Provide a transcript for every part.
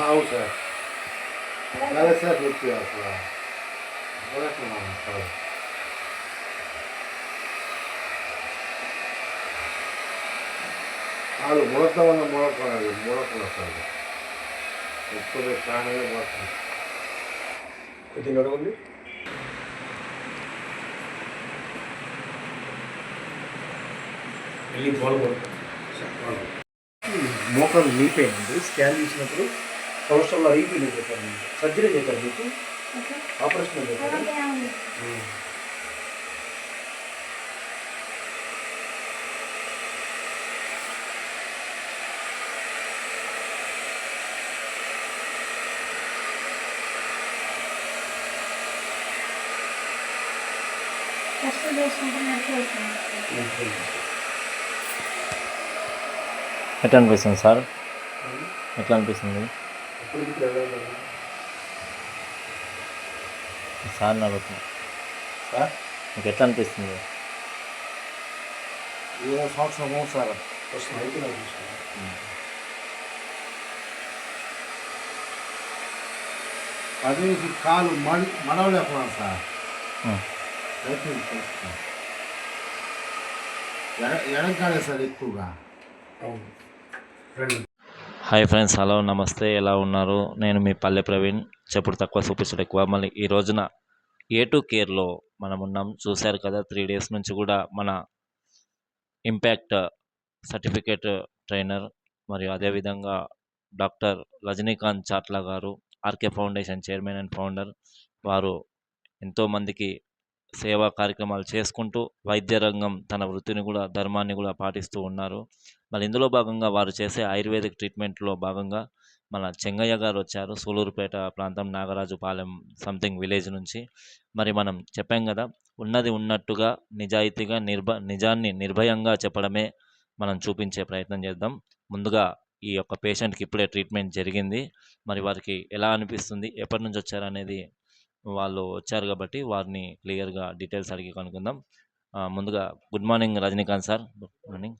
అవును సార్. అదే సార్ నొప్పి అసలు వాళ్ళు ముడత వల్ల మూడకుండా సార్ ఎప్పుడు చాలా పోతుంది. కొద్దిగా నడవండి. వెళ్ళి మోకాలు నీపోయింది. స్కాన్ తీసినప్పుడు సంవత్సరంలో అయిపోయింది చెప్పారు. సర్జరీ చేశారు మీకు, ఆపరేషన్ చేశారు. ఎట్లా అనిపిస్తుంది సార్? ఎట్లా అనిపిస్తుంది సార్ అడుగుతున్నా? మీకు ఎట్లా అనిపిస్తుంది? ఏ సంవత్సరం సార్ అదే కాలు మడవలేకున్నాను సార్. ఎడగాలి సార్ ఎక్కువగా. హాయ్ ఫ్రెండ్స్, హలో, నమస్తే, ఎలా ఉన్నారు? నేను మీ పల్లె ప్రవీణ్. చెప్పుడు తక్కువ చూపించడం ఎక్కువ. మళ్ళీ ఈ రోజున A2 కేర్లో మనం ఉన్నాం. చూశారు కదా, 3 days నుంచి కూడా మన ఇంపాక్ట్ సర్టిఫికేట్ ట్రైనర్ మరియు అదేవిధంగా డాక్టర్ రజనీకాంత్ చాట్లా గారు, RK foundation chairman and founder, వారు ఎంతోమందికి సేవా కార్యక్రమాలు చేసుకుంటూ వైద్య రంగం తన వృత్తిని కూడా, ధర్మాన్ని కూడా పాటిస్తూ ఉన్నారు. మరి ఇందులో భాగంగా వారు చేసే ఆయుర్వేదిక్ ట్రీట్మెంట్లో భాగంగా మన చెంగయ్య గారు వచ్చారు. సూలూరుపేట ప్రాంతం, నాగరాజుపాలెం సంథింగ్ విలేజ్ నుంచి. మరి మనం చెప్పాం కదా, ఉన్నది ఉన్నట్టుగా నిజాయితీగా నిజాన్ని నిర్భయంగా చెప్పడమే మనం చూపించే ప్రయత్నం చేద్దాం. ముందుగా ఈ యొక్క పేషెంట్కి ఇప్పుడే ట్రీట్మెంట్ జరిగింది. మరి వారికి ఎలా అనిపిస్తుంది, ఎప్పటి నుంచి వచ్చారనేది, వాళ్ళు వచ్చారు కాబట్టి వారిని క్లియర్గా డీటెయిల్స్ అడిగి కనుక్కుందాం. ముందుగా good morning Rajinikanth sir. Good morning.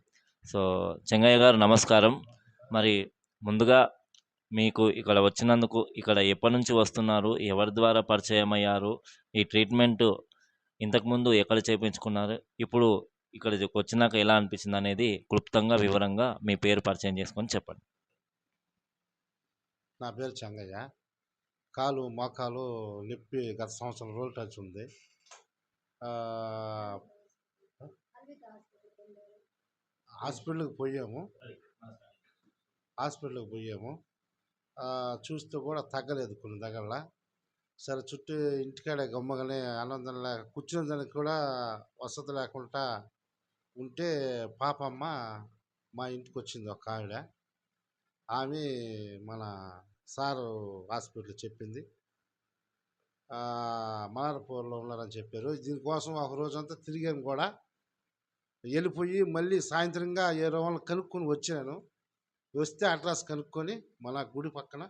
So Chengaiah గారు నమస్కారం. మరి ముందుగా మీకు ఇక్కడ వచ్చినందుకు, ఇక్కడ ఎప్పటి నుంచి వస్తున్నారు, ఎవరి ద్వారా పరిచయం అయ్యారు, ఈ ట్రీట్మెంట్ ఇంతకుముందు ఎక్కడ చేయించుకున్నారు, ఇప్పుడు ఇక్కడికి వచ్చినాక ఎలా అనిపించింది అనేది క్లుప్తంగా వివరంగా మీ పేరు పరిచయం చేసుకొని చెప్పండి. నా పేరు చెంగయ్య. కాలు మోకాలు నొప్పి గత సంవత్సరం రోజులు టచ్ ఉంది. హాస్పిటల్కి పోయాము. చూస్తే కూడా తగ్గలేదు కొన్ని దగ్గర. సరే, చుట్టూ ఇంటికాడే గమ్మగానే అన్నం కూర్చునే దానికి కూడా వసతి లేకుండా ఉంటే పాపమ్మ మా ఇంటికి వచ్చింది ఒక ఆవిడ. ఆమె మన సారు హాస్పిటల్ చెప్పింది, మలర్పూర్లో ఉన్నారని చెప్పారు. దీనికోసం ఒక రోజంతా తిరిగాను కూడా. వెళ్ళిపోయి మళ్ళీ సాయంత్రంగా ఏ రోజులు కనుక్కొని వచ్చాను. వస్తే అడ్రస్ కనుక్కొని మన గుడి పక్కన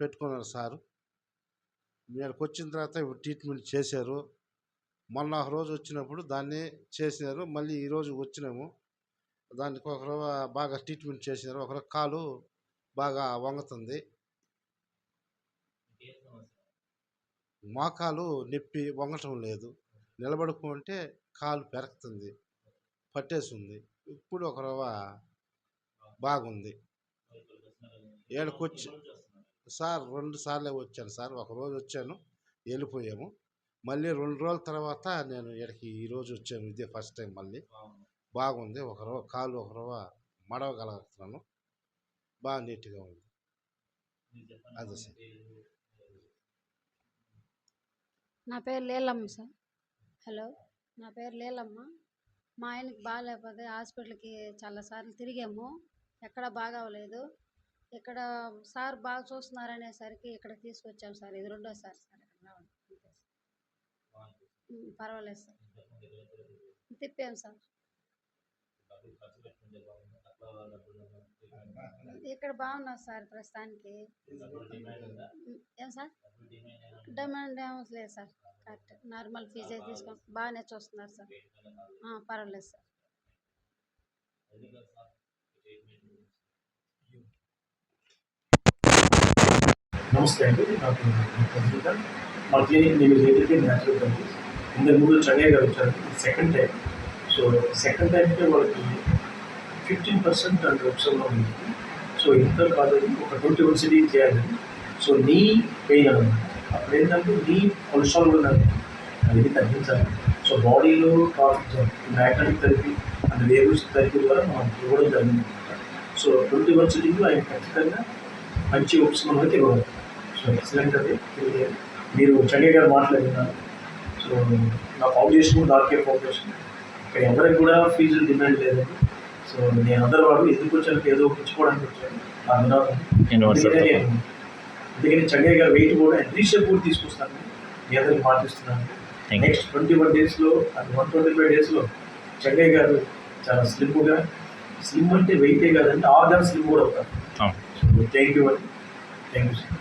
పెట్టుకున్నారు సారు. మీదకి వచ్చిన తర్వాత ట్రీట్మెంట్ చేశారు. మొన్న ఒక రోజు వచ్చినప్పుడు దాన్ని చేసినారు. మళ్ళీ ఈరోజు వచ్చినాము. దానికి ఒకరు బాగా ట్రీట్మెంట్ చేసినారు. ఒకరు కాలు బాగా వంగుతుంది. మోకాలు నొప్పి, వంగటం లేదు. నిలబడుకుంటే కాలు పెరుగుతుంది, పట్టేస్తుంది. ఇప్పుడు ఒక రవ్వ బాగుంది. ఏడకొచ్చి సార్ 2 సార్లే వచ్చాను సార్. ఒకరోజు వచ్చాను, వెళ్ళిపోయాము. మళ్ళీ 2 రోజుల తర్వాత నేను ఇక్కడికి ఈరోజు వచ్చాను. ఇదే ఫస్ట్ టైం. మళ్ళీ బాగుంది. ఒక రవ్వ కాలు ఒక రవ్వ మడవగలుగుతున్నాను. బాగా నీట్గా ఉంది. అదే సార్. నా పేరు లీలమ్మ సార్. హలో, నా పేరు లీలమ్మ. మా ఆయనకి బాగాలేకపోతే హాస్పిటల్కి చాలాసార్లు తిరిగాము, ఎక్కడ బాగోలేదు. ఇక్కడ సార్ బాగా చూస్తున్నారనేసరికి ఇక్కడ తీసుకొచ్చాము సార్. ఇది 2వ సారి సార్ ఇక్కడ రావడం. పర్వాలేదు సార్, తిప్పాము సార్. ఇక్కడ బాగున్నారు సార్ ప్రస్తుతానికి. ఏం సార్? డిమాండ్ ఏమో లేదు సార్. కరెక్ట్ నార్మల్ ఫీజే తీసుకొని బాగానే చూస్తున్నారు సార్. పర్వాలేదు సార్. నమస్తే అండి, నాకు కంప్యూటర్ మా క్లినిక్ నేను ఏదైతే న్యాచురల్ థెరపీ ఇంతకు ముందు చెన్నై గారు వచ్చారు సెకండ్ టైం. సో సెకండ్ టైంకే వాళ్ళకి 15% అండ్ ఉపశమనం ఉంది. సో ఇంత కాదని ఒక 21 సిటీ చేయాలని. సో నీ పెయిన్ అనమాట అప్పుడు ఏంటంటే నీ కొలెస్ట్రాల్ కూడా అనేది తగ్గించాలి. సో బాడీలో magnetic therapy and waves therapy ద్వారా మనం ఇవ్వడం జరిగింది. సో 21 సిటీలో ఆయన ఖచ్చితంగా మంచి ఉపశమనం అయితే ఇవ్వగలరు. సో ఎక్సలెంట్ అది. ఇది మీరు చెన్నై గారు మాట్లాడినారు. సో నా ఫౌండేషన్ డార్కే ఫౌండేషన్ ఇక్కడ ఎవరికి కూడా ఫీజులు డిమాండ్ లేదండి. సో నేను అందరూ వాడు ఎందుకు వచ్చాను, ఏదో పుచ్చుకోవడానికి వచ్చాను నా వినోదం. అందుకని చెన్నై గారు వెయిట్ కూడా రీషేప్ కూడా తీసుకొస్తాను మీ అందరికి మాటిస్తున్నాను. నెక్స్ట్ 21 డేస్లో అండ్ 125 డేస్లో చెన్నై గారు చాలా స్లిమ్గా, స్లిమ్ అంటే వెయిటే కాదండి, ఆర్గాన్ స్లిమ్ కూడా అవుతారు. సో థ్యాంక్ యూ అండి, థ్యాంక్ యూ సార్.